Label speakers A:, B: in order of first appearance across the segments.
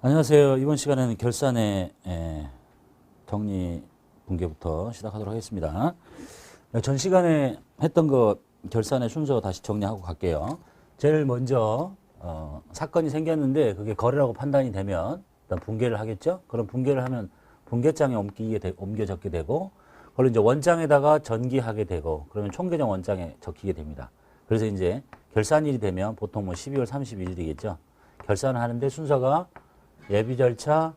A: 안녕하세요. 이번 시간에는 결산의 정리 분계부터 시작하도록 하겠습니다. 전 시간에 했던 거 결산의 순서 다시 정리하고 갈게요. 제일 먼저 사건이 생겼는데 그게 거래라고 판단이 되면 일단 분계를 하겠죠. 그럼 분계를 하면 분계장에 옮겨 적게 되고 그걸 이제 원장에다가 전기하게 되고 그러면 총계정 원장에 적히게 됩니다. 그래서 이제 결산일이 되면 보통 뭐 12월 31일이겠죠. 결산을 하는데 순서가 예비 절차,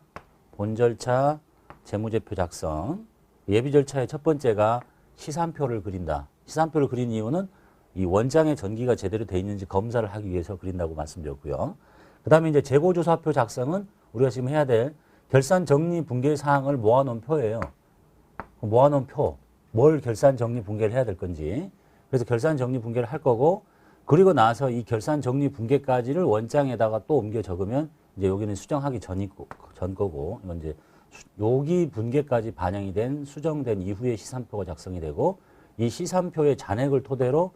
A: 본 절차, 재무제표 작성. 예비 절차의 첫 번째가 시산표를 그린다. 시산표를 그린 이유는 이 원장의 전기가 제대로 돼 있는지 검사를 하기 위해서 그린다고 말씀드렸고요. 그 다음에 이제 재고조사표 작성은 우리가 지금 해야 될 결산 정리 분계 사항을 모아놓은 표예요. 모아놓은 표. 뭘 결산 정리 분계를 해야 될 건지. 그래서 결산 정리 분계를 할 거고, 그리고 나서 이 결산 정리 분계까지를 원장에다가 또 옮겨 적으면 이제 여기는 수정하기 전 거고, 이건 이제 여기 분계까지 반영이 된 수정된 이후에 시산표가 작성이 되고, 이 시산표의 잔액을 토대로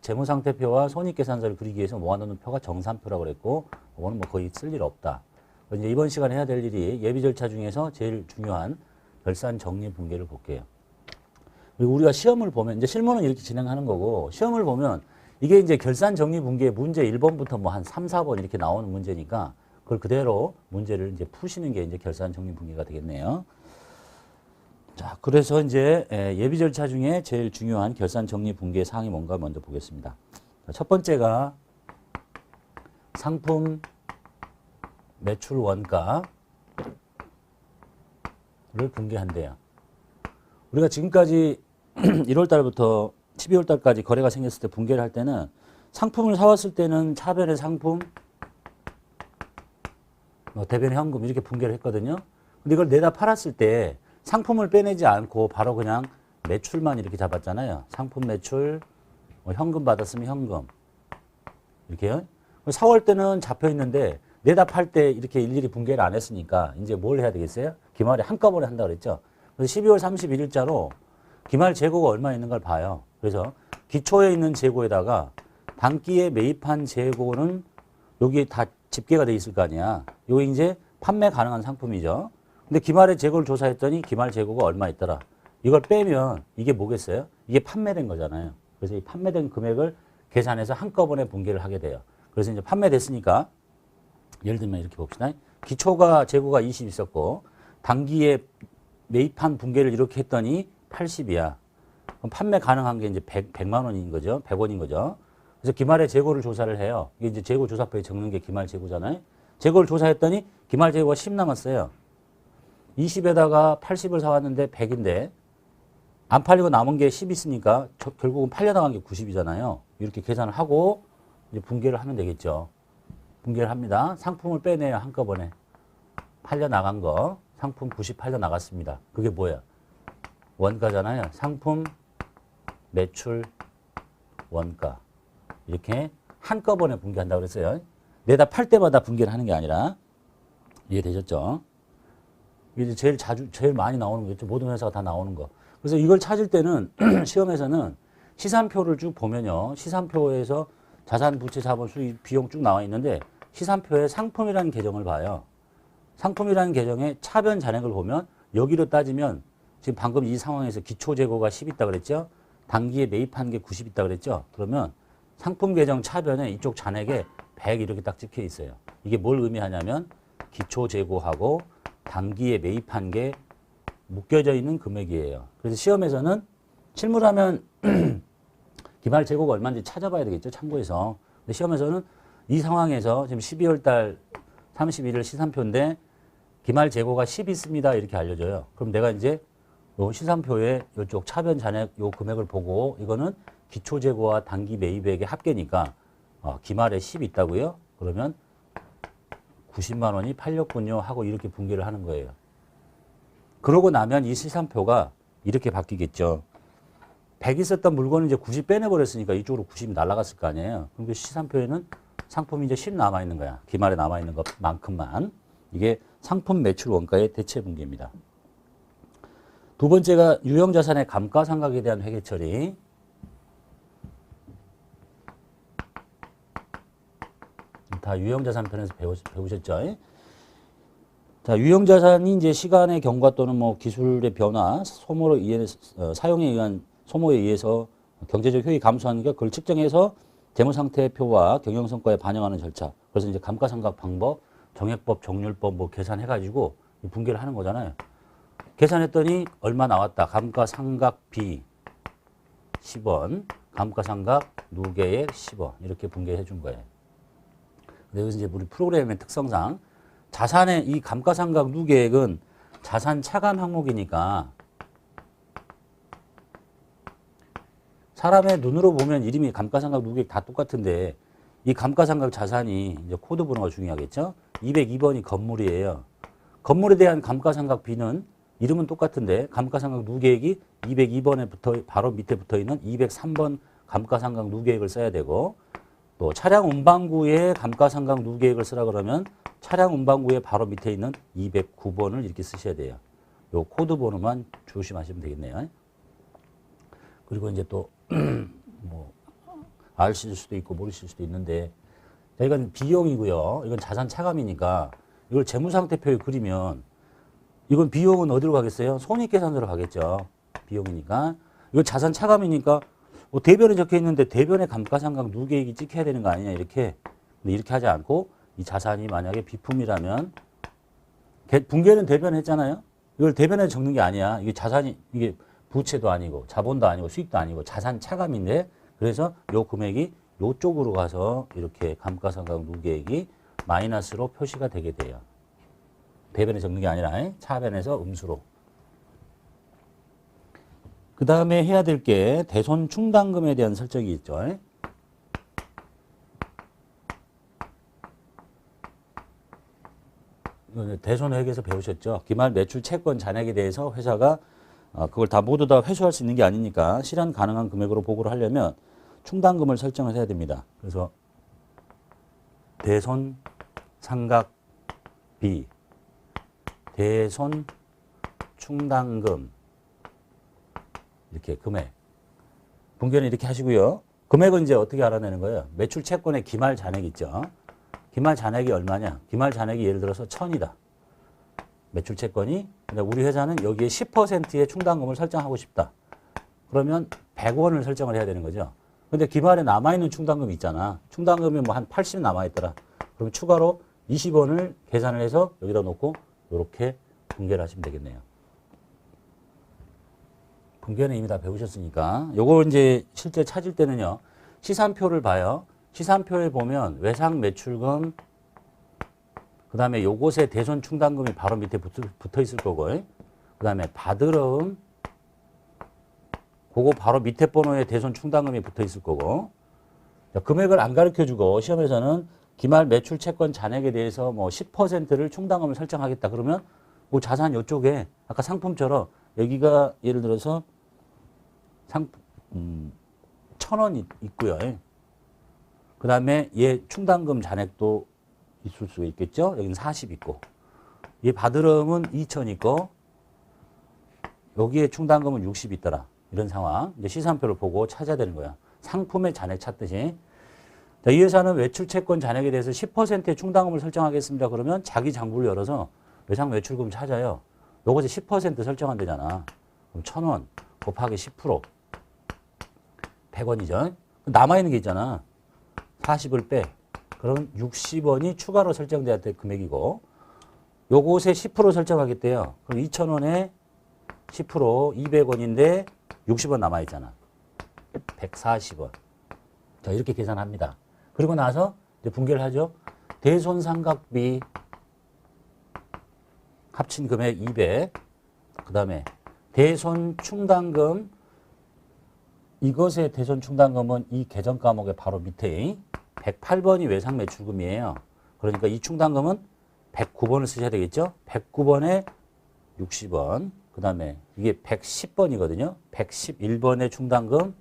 A: 재무상태표와 손익계산서를 그리기 위해서 모아놓는 표가 정산표라고 그랬고, 이거는 뭐 거의 쓸 일 없다. 이제 이번 시간에 해야 될 일이 예비 절차 중에서 제일 중요한 결산 정리 분계를 볼게요. 그리고 우리가 시험을 보면 이제 실무는 이렇게 진행하는 거고, 시험을 보면 이게 이제 결산 정리 분계 문제 1번부터 뭐 한 3, 4번 이렇게 나오는 문제니까 그걸 그대로 문제를 이제 푸시는 게 이제 결산 정리 분계가 되겠네요. 자, 그래서 이제 예비 절차 중에 제일 중요한 결산 정리 분계 사항이 뭔가 먼저 보겠습니다. 첫 번째가 상품 매출 원가를 분계한대요. 우리가 지금까지 1월 달부터 12월 달까지 거래가 생겼을 때 분계를 할 때는 상품을 사왔을 때는 차변의 상품, 대변의 현금 이렇게 분계를 했거든요. 근데 이걸 내다 팔았을 때 상품을 빼내지 않고 바로 그냥 매출만 이렇게 잡았잖아요. 상품 매출, 현금 받았으면 현금. 이렇게요. 4월 때는 잡혀 있는데 내다 팔 때 이렇게 일일이 분계를 안 했으니까 이제 뭘 해야 되겠어요? 기말에 한꺼번에 한다고 그랬죠. 그래서 12월 31일자로 기말 재고가 얼마 있는 걸 봐요. 그래서 기초에 있는 재고에다가 단기에 매입한 재고는 여기에 다 집계가 돼 있을 거 아니야. 이게 이제 판매 가능한 상품이죠. 근데 기말의 재고를 조사했더니 기말 재고가 얼마 있더라. 이걸 빼면 이게 뭐겠어요? 이게 판매된 거잖아요. 그래서 이 판매된 금액을 계산해서 한꺼번에 분계를 하게 돼요. 그래서 이제 판매됐으니까 예를 들면 이렇게 봅시다. 기초가 재고가 20 있었고 단기에 매입한 분계를 이렇게 했더니 80이야. 그럼 판매 가능한 게 이제 100만 원인 거죠. 100원인 거죠. 그래서 기말의 재고를 조사를 해요. 이게 이제 재고 조사표에 적는 게 기말 재고잖아요. 재고를 조사했더니 기말 재고가 10 남았어요. 20에다가 80을 사왔는데 100인데 안 팔리고 남은 게 10 있으니까 결국은 팔려나간 게 90이잖아요. 이렇게 계산을 하고 이제 분계를 하면 되겠죠. 분계를 합니다. 상품을 빼내요. 한꺼번에. 팔려나간 거. 상품 90 팔려나갔습니다. 그게 뭐야? 원가잖아요. 상품 매출 원가. 이렇게 한꺼번에 분계한다고 그랬어요. 내다 팔 때마다 분계를 하는 게 아니라. 이해되셨죠? 이게 제일 많이 나오는 거겠죠. 모든 회사가 다 나오는 거. 그래서 이걸 찾을 때는 시험에서는 시산표를 쭉 보면요. 시산표에서 자산, 부채, 자본, 수익, 비용 쭉 나와 있는데 시산표에 상품이라는 계정을 봐요. 상품이라는 계정에 차변 잔액을 보면 여기로 따지면 지금 방금 이 상황에서 기초 재고가 10 있다 그랬죠. 단기에 매입한 게 90 있다 그랬죠. 그러면 상품 계정 차변에 이쪽 잔액에 100 이렇게 딱 찍혀 있어요. 이게 뭘 의미하냐면 기초 재고하고 단기에 매입한 게 묶여져 있는 금액이에요. 그래서 시험에서는 실무라면 기말 재고가 얼마인지 찾아봐야 되겠죠. 참고해서. 근데 시험에서는 이 상황에서 지금 12월 달 31일 시산표인데 기말 재고가 10 있습니다. 이렇게 알려줘요. 그럼 내가 이제 요 시산표에 이쪽 차변 잔액 요 금액을 보고 이거는 기초 재고와 단기 매입액의 합계니까 기말에 10 있다고요? 그러면 90만 원이 팔렸군요 하고 이렇게 분계를 하는 거예요. 그러고 나면 이 시산표가 이렇게 바뀌겠죠. 100 있었던 물건을 이제 90 빼내버렸으니까 이쪽으로 90이 날아갔을 거 아니에요. 그럼 그 시산표에는 상품이 이제 10 남아있는 거야. 기말에 남아있는 것만큼만. 이게 상품 매출 원가의 대체 분계입니다. 두 번째가 유형자산의 감가상각에 대한 회계 처리. 다 유형자산 편에서 배우셨죠? 자, 유형자산이 이제 시간의 경과 또는 뭐 기술의 변화, 사용에 의한 소모에 의해서 경제적 효익이 감소하는 게 그걸 측정해서 재무상태표와 경영성과에 반영하는 절차. 그래서 이제 감가상각 방법, 정액법, 정률법 뭐 계산해가지고 분개를 하는 거잖아요. 계산했더니 얼마 나왔다. 감가상각비 10원, 감가상각 누계액 10원 이렇게 분개해 준 거예요. 근데 여기서 이제 우리 프로그램의 특성상 자산의 이 감가상각 누계액은 자산 차감 항목이니까 사람의 눈으로 보면 이름이 감가상각 누계액 다 똑같은데 이 감가상각 자산이 이제 코드 번호가 중요하겠죠. 202번이 건물이에요. 건물에 대한 감가상각비는 이름은 똑같은데 감가상각 누계액이 202번에 바로 밑에 붙어 있는 203번 감가상각 누계액을 써야 되고 또 차량 운반구에 감가상각 누계액을 쓰라 그러면 차량 운반구에 바로 밑에 있는 209번을 이렇게 쓰셔야 돼요. 요 코드 번호만 조심하시면 되겠네요. 그리고 이제 또 뭐 아실 수도 있고 모르실 수도 있는데 이건 비용이고요. 이건 자산 차감이니까 이걸 재무상태표에 그리면 이건 비용은 어디로 가겠어요? 손익계산서로 가겠죠. 비용이니까. 이거 자산 차감이니까 뭐 대변에 적혀 있는데 대변에 감가상각 누계액이 찍혀야 되는 거 아니냐 이렇게. 근데 이렇게 하지 않고 이 자산이 만약에 비품이라면 분계는 대변에 했잖아요. 이걸 대변에 적는 게 아니야. 이게 자산이 이게 부채도 아니고 자본도 아니고 수익도 아니고 자산 차감인데 그래서 요 금액이 요쪽으로 가서 이렇게 감가상각 누계액이 마이너스로 표시가 되게 돼요. 대변에 적는 게 아니라 차변에서 음수로. 그 다음에 해야 될 게 대손 충당금에 대한 설정이 있죠. 대손회계에서 배우셨죠. 기말 매출 채권 잔액에 대해서 회사가 그걸 다 모두 다 회수할 수 있는 게 아니니까 실현 가능한 금액으로 보고를 하려면 충당금을 설정을 해야 됩니다. 그래서 대손 상각비, 대손 충당금 이렇게 금액 분개는 이렇게 하시고요. 금액은 이제 어떻게 알아내는 거예요? 매출 채권의 기말 잔액 있죠. 기말 잔액이 얼마냐? 기말 잔액이 예를 들어서 1000이다. 매출 채권이. 근데 우리 회사는 여기에 10%의 충당금을 설정하고 싶다. 그러면 100원을 설정을 해야 되는 거죠. 근데 기말에 남아있는 충당금이 있잖아. 충당금이 뭐 한 80 남아있더라. 그럼 추가로 20원을 계산을 해서 여기다 놓고 이렇게 분개를 하시면 되겠네요. 분개는 이미 다 배우셨으니까. 요거 이제 실제 찾을 때는요. 시산표를 봐요. 시산표에 보면 외상 매출금, 그 다음에 요것에 대손 충당금이 바로 밑에 붙어 있을 거고, 그 다음에 받으러움, 그거 바로 밑에 번호에 대손 충당금이 붙어 있을 거고, 금액을 안 가르쳐 주고 시험에서는 기말 매출 채권 잔액에 대해서 뭐 10%를 충당금을 설정하겠다. 그러면 그 자산 이쪽에 아까 상품처럼 여기가 예를 들어서 1000원 있고요. 그 다음에 얘 충당금 잔액도 있을 수 있겠죠. 여기는 40 있고, 얘 받으러움은 2000 있고, 여기에 충당금은 60 있더라. 이런 상황. 이제 시산표를 보고 찾아야 되는 거야. 상품의 잔액 찾듯이. 자, 이 회사는 매출 채권 잔액에 대해서 10%의 충당금을 설정하겠습니다. 그러면 자기 장부를 열어서 외상 매출금 찾아요. 요것에 10% 설정한대잖아. 그럼 1000원 곱하기 10%. 100원이죠. 남아있는 게 있잖아. 40을 빼. 그럼 60원이 추가로 설정돼야 될 금액이고, 요것에 10% 설정하겠대요. 그럼 2,000원에 10% 200원인데 60원 남아있잖아. 140원. 자, 이렇게 계산합니다. 그리고 나서 이제 분개를 하죠. 대손상각비 합친 금액 200. 그 다음에 대손 충당금, 이것의 대손 충당금은 이 계정 과목의 바로 밑에 108번이 외상 매출금이에요. 그러니까 이 충당금은 109번을 쓰셔야 되겠죠. 109번에 60원. 그 다음에 이게 110번이거든요. 111번의 충당금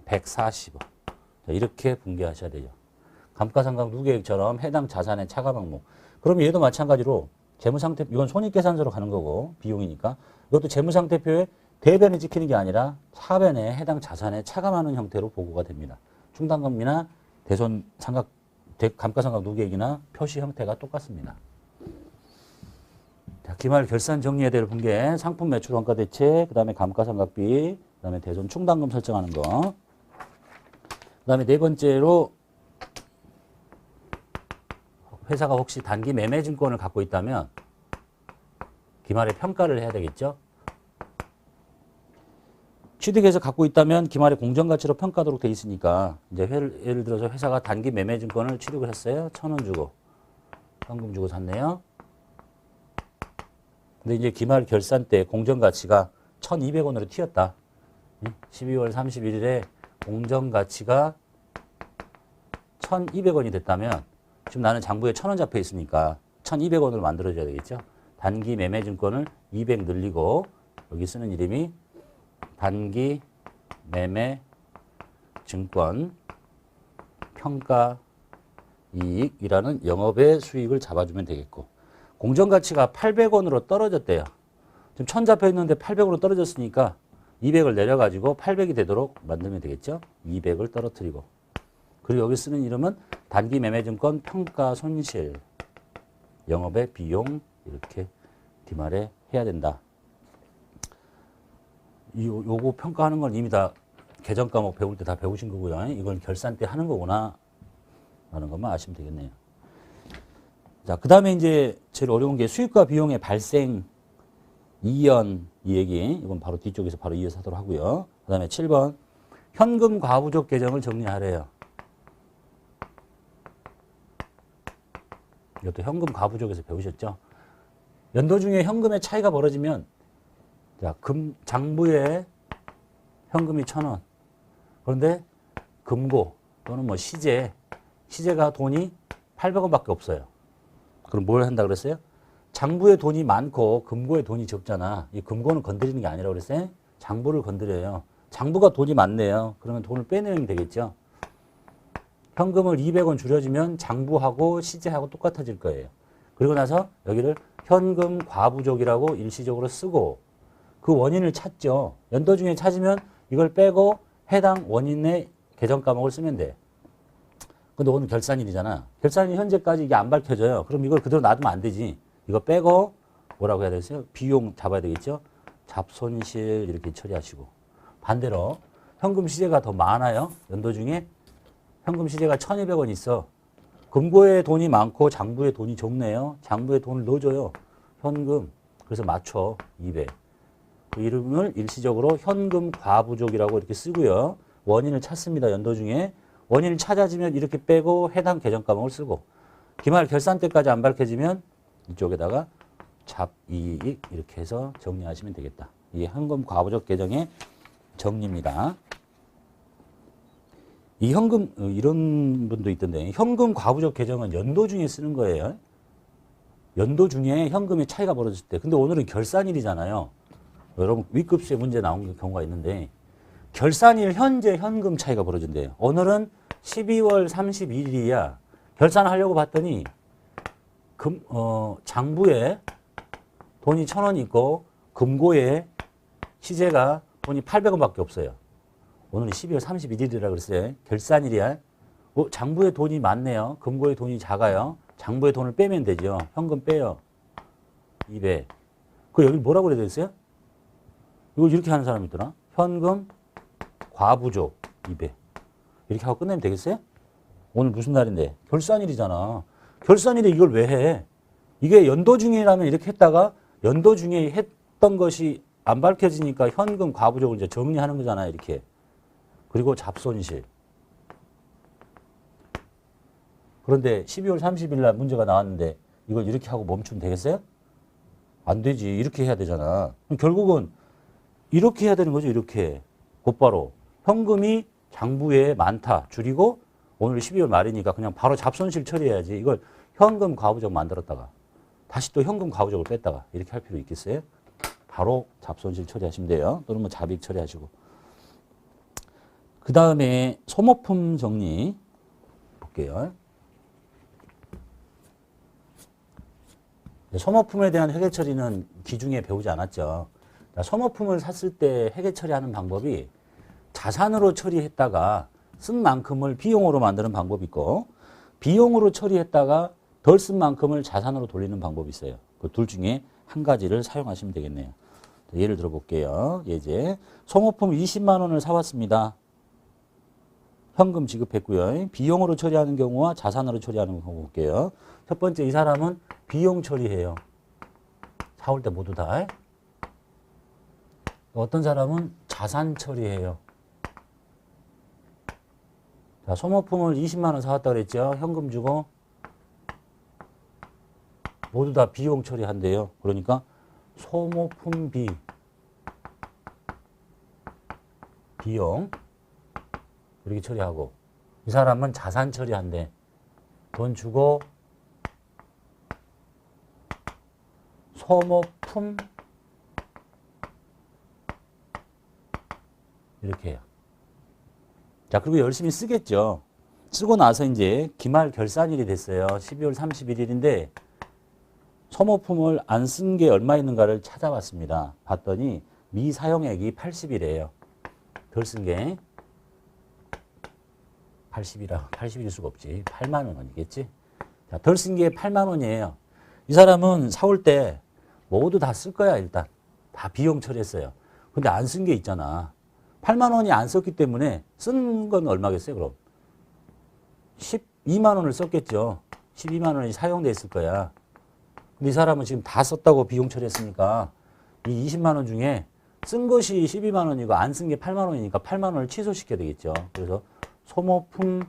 A: 140원. 자, 이렇게 분개하셔야 되죠. 감가상각 누계액처럼 해당 자산의 차감 항목. 그럼 얘도 마찬가지로 재무상태, 이건 손익계산서로 가는 거고 비용이니까 이것도 재무상태표에 대변에 찍히는 게 아니라 차변에 해당 자산에 차감하는 형태로 보고가 됩니다. 충당금이나 대손 상각 감가상각 누계액이나 표시 형태가 똑같습니다. 자, 기말 결산 정리해야 될 분계, 상품 매출 원가 대책, 그 다음에 감가상각비, 그 다음에 대손 충당금 설정하는 거. 그 다음에 네 번째로 회사가 혹시 단기 매매증권을 갖고 있다면 기말에 평가를 해야 되겠죠. 취득해서 갖고 있다면 기말에 공정가치로 평가하도록 돼 있으니까 이제 예를 들어서 회사가 단기 매매증권을 취득을 했어요. 1,000원 주고 현금 주고 샀네요. 근데 이제 기말 결산 때 공정가치가 1,200원으로 튀었다. 12월 31일에 공정가치가 1,200원이 됐다면 지금 나는 장부에 1,000원 잡혀 있으니까 1,200원으로 만들어줘야 되겠죠. 단기 매매증권을 200 늘리고 여기 쓰는 이름이 단기 매매 증권 평가 이익이라는 영업의 수익을 잡아주면 되겠고, 공정가치가 800원으로 떨어졌대요. 지금 1000 잡혀 있는데 800으로 떨어졌으니까 200을 내려가지고 800이 되도록 만들면 되겠죠. 200을 떨어뜨리고, 그리고 여기 쓰는 이름은 단기 매매증권 평가 손실 영업의 비용 이렇게 뒷말에 해야 된다. 요거 평가하는 건 이미 다 계정 과목 배울 때 다 배우신 거고요. 이건 결산 때 하는 거구나 라는 것만 아시면 되겠네요. 자, 그 다음에 이제 제일 어려운 게 수익과 비용의 발생 이연 이 얘기. 이건 바로 뒤쪽에서 바로 이어서 하도록 하고요. 그 다음에 7번 현금 과부족 계정을 정리하래요. 이것도 현금 과부족에서 배우셨죠. 연도 중에 현금의 차이가 벌어지면, 자, 장부에 현금이 1,000원. 그런데 금고 또는 뭐 시제가 돈이 800원밖에 없어요. 그럼 뭘 한다 그랬어요? 장부에 돈이 많고 금고에 돈이 적잖아. 이 금고는 건드리는 게 아니라고 그랬어요. 장부를 건드려요. 장부가 돈이 많네요. 그러면 돈을 빼내면 되겠죠. 현금을 200원 줄여주면 장부하고 시제하고 똑같아질 거예요. 그리고 나서 여기를 현금 과부족이라고 일시적으로 쓰고 그 원인을 찾죠. 연도 중에 찾으면 이걸 빼고 해당 원인의 계정 과목을 쓰면 돼. 근데 오늘 결산일이잖아. 결산일 현재까지 이게 안 밝혀져요. 그럼 이걸 그대로 놔두면 안 되지. 이거 빼고 뭐라고 해야 되겠어요? 비용 잡아야 되겠죠. 잡손실 이렇게 처리하시고, 반대로 현금 시제가 더 많아요. 연도 중에 현금 시제가 1,200원 있어. 금고에 돈이 많고 장부에 돈이 적네요. 장부에 돈을 넣어줘요. 현금. 그래서 맞춰 200. 그 이름을 일시적으로 현금 과부족이라고 이렇게 쓰고요. 원인을 찾습니다. 연도 중에. 원인을 찾아지면 이렇게 빼고 해당 계정 과목을 쓰고, 기말 결산 때까지 안 밝혀지면 이쪽에다가 잡이익 이렇게 해서 정리하시면 되겠다. 이게 현금 과부족 계정의 정리입니다. 이 현금, 이런 분도 있던데, 현금 과부족 계정은 연도 중에 쓰는 거예요. 연도 중에 현금의 차이가 벌어질 때. 근데 오늘은 결산일이잖아요. 여러분 윗급수에 문제 나온 경우가 있는데, 결산일 현재 현금 차이가 벌어진대요. 오늘은 12월 31일이야. 결산하려고 봤더니 장부에 돈이 1,000원 있고 금고에 시제가 돈이 800원밖에 없어요. 오늘은 12월 31일이라 그랬어요. 결산일이야. 장부에 돈이 많네요. 금고에 돈이 작아요. 장부에 돈을 빼면 되죠. 현금 빼요. 200. 그 여기 뭐라고 그래야 되겠어요? 이걸 이렇게 하는 사람이 있더라. 현금 과부족 200. 이렇게 하고 끝내면 되겠어요? 오늘 무슨 날인데? 결산일이잖아. 결산일에 이걸 왜 해? 이게 연도 중이라면 이렇게 했다가 연도 중에 했던 것이 안 밝혀지니까 현금 과부족을 이제 정리하는 거잖아. 이렇게. 그리고 잡손실. 그런데 12월 30일 날 문제가 나왔는데 이걸 이렇게 하고 멈추면 되겠어요? 안 되지. 이렇게 해야 되잖아. 결국은 이렇게 해야 되는 거죠. 이렇게. 곧바로 현금이 장부에 많다. 줄이고 오늘 12월 말이니까 그냥 바로 잡손실 처리해야지. 이걸 현금 과부족 만들었다가 다시 또 현금 과부족을 뺐다가 이렇게 할 필요 있겠어요? 바로 잡손실 처리하시면 돼요. 또는 뭐 잡이익 처리하시고. 그 다음에 소모품 정리 볼게요. 소모품에 대한 회계 처리는 기중에 배우지 않았죠. 소모품을 샀을 때 회계 처리하는 방법이 자산으로 처리했다가 쓴 만큼을 비용으로 만드는 방법이 있고, 비용으로 처리했다가 덜 쓴 만큼을 자산으로 돌리는 방법이 있어요. 그 둘 중에 한 가지를 사용하시면 되겠네요. 예를 들어 볼게요. 예제. 소모품 20만 원을 사왔습니다. 현금 지급했고요. 비용으로 처리하는 경우와 자산으로 처리하는 경우 볼게요. 첫 번째, 이 사람은 비용 처리해요. 사올 때 모두 다. 어떤 사람은 자산 처리해요. 자, 소모품을 20만 원 사왔다 그랬죠. 현금 주고 모두 다 비용 처리한대요. 그러니까 소모품비 비용 이렇게 처리하고, 이 사람은 자산 처리한대. 돈 주고 소모품 이렇게 해요. 자, 그리고 열심히 쓰겠죠. 쓰고 나서 이제 기말 결산일이 됐어요. 12월 31일인데 소모품을 안 쓴 게 얼마 있는가를 찾아봤습니다. 봤더니 미사용액이 80이래요. 덜 쓴 게 80일 수가 없지. 8만 원이겠지. 자, 덜 쓴 게 8만 원이에요. 이 사람은 사올 때 모두 다 쓸 거야. 일단 다 비용 처리했어요. 근데 안 쓴 게 있잖아. 8만 원이 안 썼기 때문에 쓴 건 얼마겠어요? 그럼 12만 원을 썼겠죠. 12만 원이 사용돼 있을 거야. 근데 이 사람은 지금 다 썼다고 비용 처리했으니까 이 20만 원 중에 쓴 것이 12만 원이고 안 쓴 게 8만 원이니까 8만 원을 취소시켜야 되겠죠. 그래서 소모품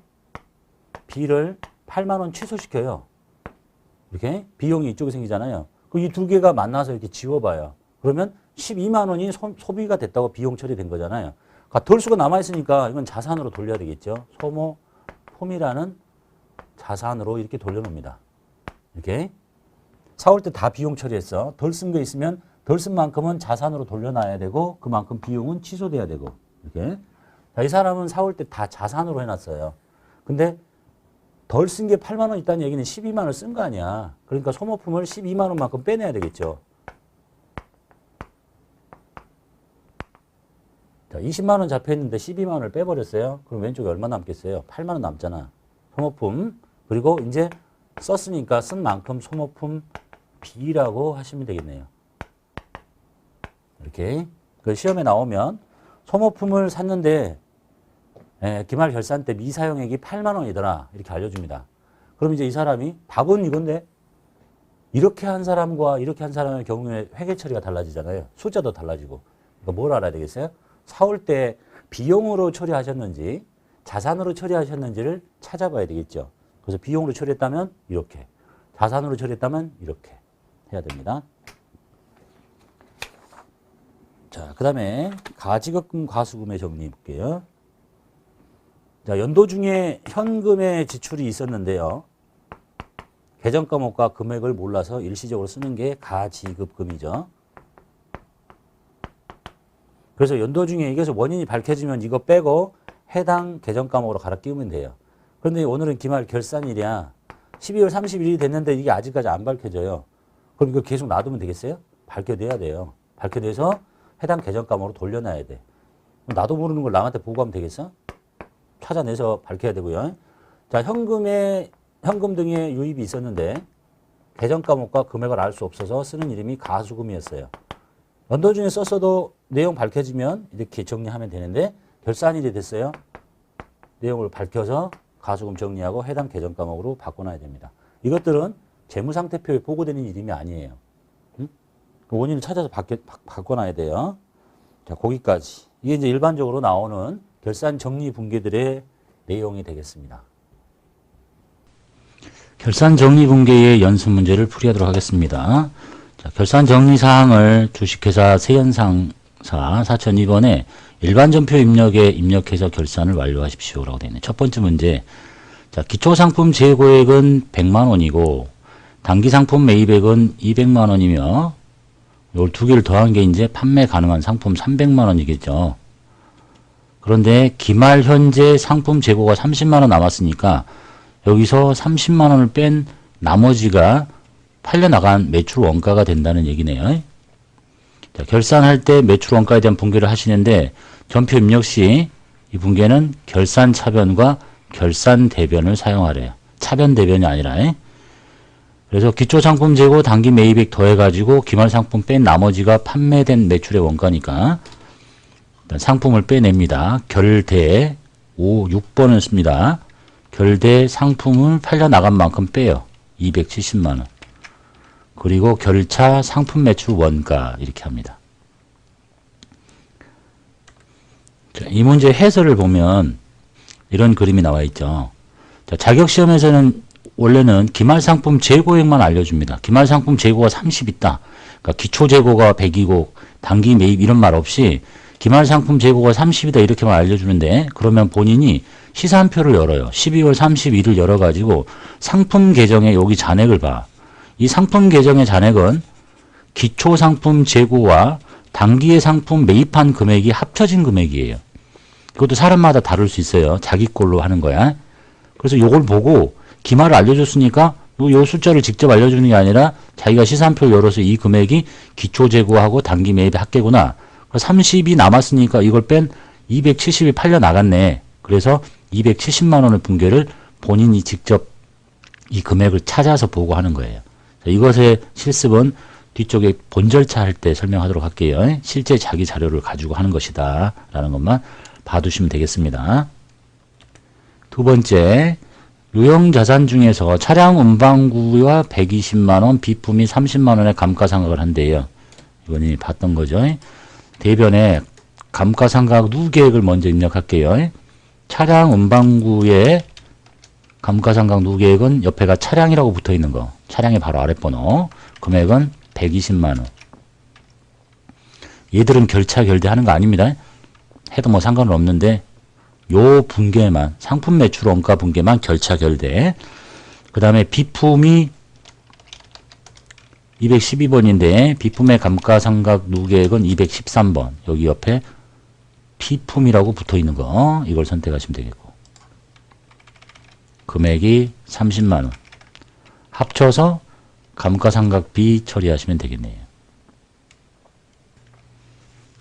A: B를 8만 원 취소시켜요. 이렇게 비용이 이쪽에 생기잖아요. 그럼 이 두 개가 만나서 이렇게 지워봐요. 그러면 12만 원이 소비가 됐다고 비용 처리된 거잖아요. 그러니까 덜수가 남아있으니까 이건 자산으로 돌려야 되겠죠. 소모품이라는 자산으로 이렇게 돌려놓습니다. 이렇게. 사올 때 다 비용 처리했어. 덜 쓴 게 있으면 덜 쓴 만큼은 자산으로 돌려놔야 되고 그만큼 비용은 취소돼야 되고 이렇게. 자, 이 사람은 사올 때 다 자산으로 해놨어요. 근데 덜 쓴 게 8만 원 있다는 얘기는 12만 원을 쓴 거 아니야. 그러니까 소모품을 12만 원만큼 빼내야 되겠죠. 자, 20만 원 잡혀있는데 12만 원을 빼버렸어요. 그럼 왼쪽에 얼마 남겠어요? 8만 원 남잖아. 소모품. 그리고 이제 썼으니까 쓴 만큼 소모품 B라고 하시면 되겠네요. 이렇게. 그 시험에 나오면 소모품을 샀는데 기말 결산 때 미사용액이 8만 원이더라. 이렇게 알려줍니다. 그럼 이제 이 사람이 답은 이건데 이렇게 한 사람과 이렇게 한 사람의 경우에 회계 처리가 달라지잖아요. 숫자도 달라지고. 그러니까 뭘 알아야 되겠어요? 사올 때 비용으로 처리하셨는지 자산으로 처리하셨는지를 찾아봐야 되겠죠. 그래서 비용으로 처리했다면 이렇게, 자산으로 처리했다면 이렇게 해야 됩니다. 자, 그 다음에 가지급금 과수금의 정리해 볼게요. 자, 연도 중에 현금의 지출이 있었는데요. 계정 과목과 금액을 몰라서 일시적으로 쓰는 게 가지급금이죠. 그래서 연도 중에 이것이 원인이 밝혀지면 이거 빼고 해당 계정 과목으로 갈아 끼우면 돼요. 그런데 오늘은 기말 결산일이야. 12월 31일이 됐는데 이게 아직까지 안 밝혀져요. 그럼 이거 계속 놔두면 되겠어요? 밝혀내야 돼요. 밝혀내서 해당 계정 과목으로 돌려놔야 돼. 나도 모르는 걸 남한테 보고하면 되겠어? 찾아내서 밝혀야 되고요. 자, 현금 등의 유입이 있었는데 계정 과목과 금액을 알 수 없어서 쓰는 이름이 가수금이었어요. 연도 중에 썼어도 내용 밝혀지면 이렇게 정리하면 되는데 결산일이 됐어요. 내용을 밝혀서 가수금 정리하고 해당 계정 과목으로 바꿔놔야 됩니다. 이것들은 재무상태표에 보고되는 이름이 아니에요. 응? 그 원인을 찾아서 바꿔놔야 돼요. 자, 거기까지. 이게 이제 일반적으로 나오는 결산 정리 분계들의 내용이 되겠습니다. 결산 정리 분계의 연습 문제를 풀이하도록 하겠습니다. 자, 결산 정리 사항을 주식회사 세연상사 4002번에 일반 전표 입력에 입력해서 결산을 완료하십시오라고 되어 있네. 첫 번째 문제. 자, 기초상품 재고액은 100만 원이고 단기상품 매입액은 200만 원이며 요 두 개를 더한 게 이제 판매 가능한 상품 300만 원이겠죠. 그런데 기말 현재 상품 재고가 30만 원 남았으니까 여기서 30만 원을 뺀 나머지가 팔려나간 매출 원가가 된다는 얘기네요. 자, 결산할 때 매출 원가에 대한 분계를 하시는데 전표 입력 시 이 분계는 결산 차변과 결산 대변을 사용하래요. 차변 대변이 아니라. 그래서 기초상품 재고 단기 매입액 더해가지고 기말상품 뺀 나머지가 판매된 매출의 원가니까 일단 상품을 빼냅니다. 결대 6번을 씁니다. 결대 상품을 팔려 나간 만큼 빼요. 270만원. 그리고 결차 상품 매출 원가 이렇게 합니다. 자, 이 문제 해설을 보면 이런 그림이 나와 있죠. 자, 자격시험에서는 원래는 기말상품 재고액만 알려줍니다. 기말상품 재고가 30 있다. 그러니까 기초재고가 100이고 단기 매입 이런 말 없이 기말상품 재고가 30이다 이렇게만 알려주는데 그러면 본인이 시산표를 열어요. 12월 31일 열어가지고 상품 계정에 여기 잔액을 봐. 이 상품 계정의 잔액은 기초상품 재고와 단기의 상품 매입한 금액이 합쳐진 금액이에요. 그것도 사람마다 다를 수 있어요. 자기 걸로 하는 거야. 그래서 요걸 보고 기말을 알려줬으니까 요 숫자를 직접 알려주는 게 아니라 자기가 시산표를 열어서 이 금액이 기초재고하고 단기 매입의 합계구나. 30이 남았으니까 이걸 뺀 270이 팔려 나갔네. 그래서 270만 원의 붕괴를 본인이 직접 이 금액을 찾아서 보고 하는 거예요. 자, 이것의 실습은 뒤쪽에 본절차 할 때 설명하도록 할게요. 실제 자기 자료를 가지고 하는 것이다 라는 것만 봐두시면 되겠습니다. 두 번째, 유형자산 중에서 차량 운반구와 120만원, 비품이 30만원의 감가상각을 한대요. 이건 이미 봤던 거죠. 대변에 감가상각 누계액을 먼저 입력할게요. 차량 운반구의 감가상각 누계액은 옆에가 차량이라고 붙어있는 거. 차량의 바로 아랫번호. 금액은 120만원. 얘들은 결차 결대하는 거 아닙니다. 해도 뭐 상관은 없는데 요 분계만, 상품 매출 원가 분계만 결차 결대. 그 다음에 비품이 212번인데 비품의 감가상각 누계액은 213번. 여기 옆에 비품이라고 붙어있는 거 이걸 선택하시면 되겠고, 금액이 30만원. 합쳐서 감가상각비 처리하시면 되겠네요.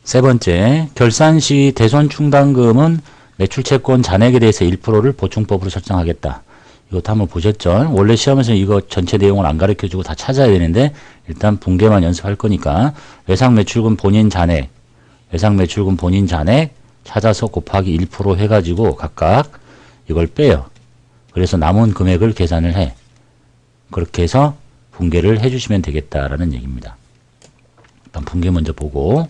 A: 세 번째, 결산 시 대손 충당금은 매출채권 잔액에 대해서 1%를 보충법으로 설정하겠다. 이것도 한번 보셨죠? 원래 시험에서 이거 전체 내용을 안 가르쳐주고 다 찾아야 되는데 일단 분계만 연습할 거니까 외상매출금 본인 잔액, 외상매출금 본인 잔액 찾아서 곱하기 1% 해가지고 각각 이걸 빼요. 그래서 남은 금액을 계산을 해. 그렇게 해서 분계를 해주시면 되겠다라는 얘기입니다. 일단 분계 먼저 보고,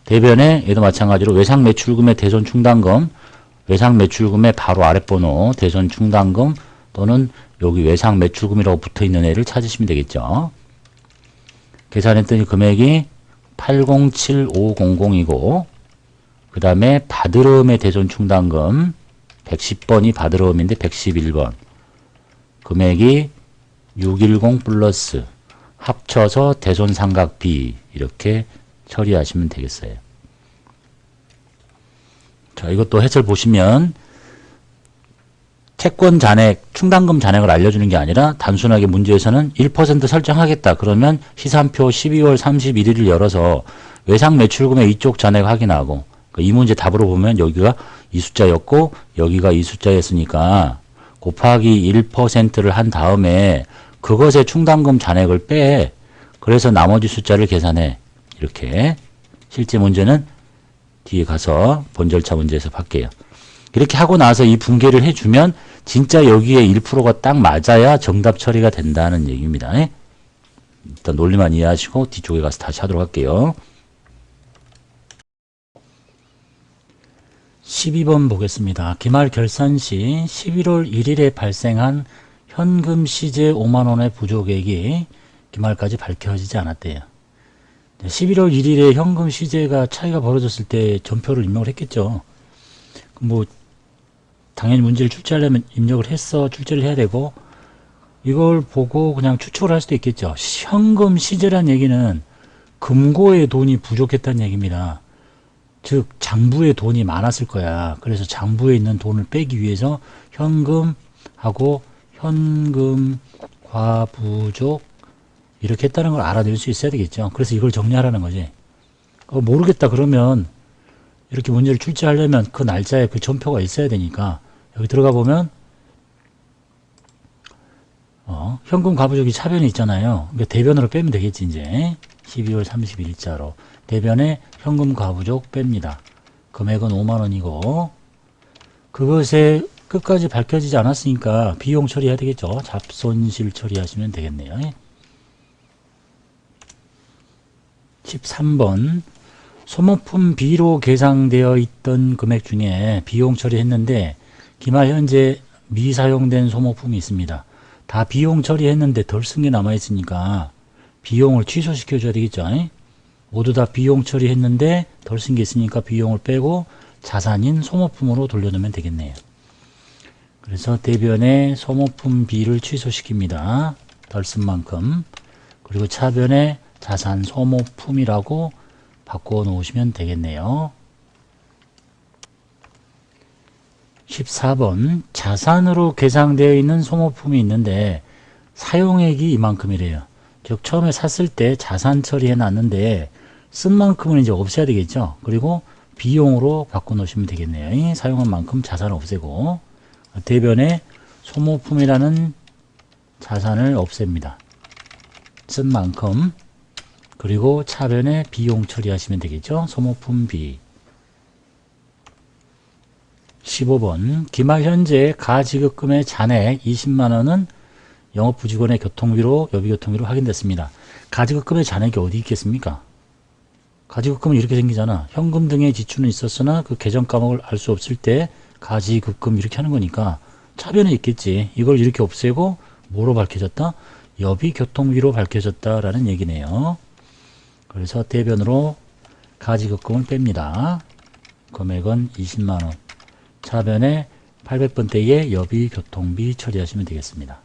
A: 대변에 얘도 마찬가지로 외상매출금의 대손충당금, 외상매출금의 바로 아랫번호 대손충당금 또는 여기 외상매출금이라고 붙어있는 애를 찾으시면 되겠죠. 계산했더니 금액이 807500이고 그 다음에 받으름의 대손충당금 110번이 받으름인데 111번 금액이 610 플러스 합쳐서 대손상각비 이렇게 처리하시면 되겠어요. 자, 이것도 해설 보시면 채권 잔액, 충당금 잔액을 알려주는 게 아니라 단순하게 문제에서는 1% 설정하겠다. 그러면 시산표 12월 31일을 열어서 외상매출금의 이쪽 잔액 확인하고, 이 문제 답으로 보면 여기가 이 숫자였고 여기가 이 숫자였으니까 곱하기 1%를 한 다음에 그것의 충당금 잔액을 빼. 그래서 나머지 숫자를 계산해. 이렇게. 실제 문제는 뒤에 가서 본절차 문제에서 할게요. 이렇게 하고 나서 이 분계를 해주면 진짜 여기에 1%가 딱 맞아야 정답 처리가 된다는 얘기입니다. 일단 논리만 이해하시고 뒤쪽에 가서 다시 하도록 할게요. 12번 보겠습니다. 기말 결산 시 11월 1일에 발생한 현금 시제 5만원의 부족액이 기말까지 밝혀지지 않았대요. 11월 1일에 현금 시제가 차이가 벌어졌을 때 전표를 입력을 했겠죠. 뭐 당연히 문제를 출제하려면 입력을 했어, 출제를 해야 되고, 이걸 보고 그냥 추측을 할 수도 있겠죠. 현금 시제란 얘기는 금고에 돈이 부족했다는 얘기입니다. 즉 장부에 돈이 많았을 거야. 그래서 장부에 있는 돈을 빼기 위해서 현금하고 현금 과부족 이렇게 했다는 걸 알아낼 수 있어야 되겠죠. 그래서 이걸 정리하라는 거지. 모르겠다 그러면 이렇게 문제를 출제하려면 그 날짜에 그 전표가 있어야 되니까 여기 들어가 보면 현금 가부족이 차변에 있잖아요. 그러니까 대변으로 빼면 되겠지, 이제. 12월 30일자로. 대변에 현금 가부족 뺍니다. 금액은 5만원이고, 그것에 끝까지 밝혀지지 않았으니까 비용 처리해야 되겠죠. 잡손실 처리하시면 되겠네요. 13번. 소모품 B로 계상되어 있던 금액 중에 비용 처리했는데 기말 현재 미사용된 소모품이 있습니다. 다 비용 처리했는데 덜 쓴 게 남아있으니까 비용을 취소시켜 줘야 되겠죠. 모두 다 비용 처리했는데 덜 쓴 게 있으니까 비용을 빼고 자산인 소모품으로 돌려놓으면 되겠네요. 그래서 대변에 소모품 B를 취소시킵니다. 덜 쓴 만큼. 그리고 차변에 자산 소모품이라고 바꿔 놓으시면 되겠네요. 14번. 자산으로 계상되어 있는 소모품이 있는데 사용액이 이만큼이래요. 즉 처음에 샀을 때 자산 처리해 놨는데 쓴 만큼은 이제 없애야 되겠죠. 그리고 비용으로 바꿔 놓으시면 되겠네요. 사용한 만큼 자산을 없애고, 대변에 소모품이라는 자산을 없앱니다. 쓴 만큼. 그리고 차변에 비용 처리하시면 되겠죠. 소모품 B. 15번. 기말 현재 가지급금의 잔액 20만원은 영업부직원의 교통비로, 여비교통비로 확인됐습니다. 가지급금의 잔액이 어디 있겠습니까? 가지급금은 이렇게 생기잖아. 현금 등의 지출은 있었으나 그 계정 까먹을 알 수 없을 때 가지급금 이렇게 하는 거니까 차변에 있겠지. 이걸 이렇게 없애고 뭐로 밝혀졌다? 여비교통비로 밝혀졌다라는 얘기네요. 그래서 대변으로 가지급금을 뺍니다. 금액은 20만원. 차변에 800번대의 여비교통비 처리하시면 되겠습니다.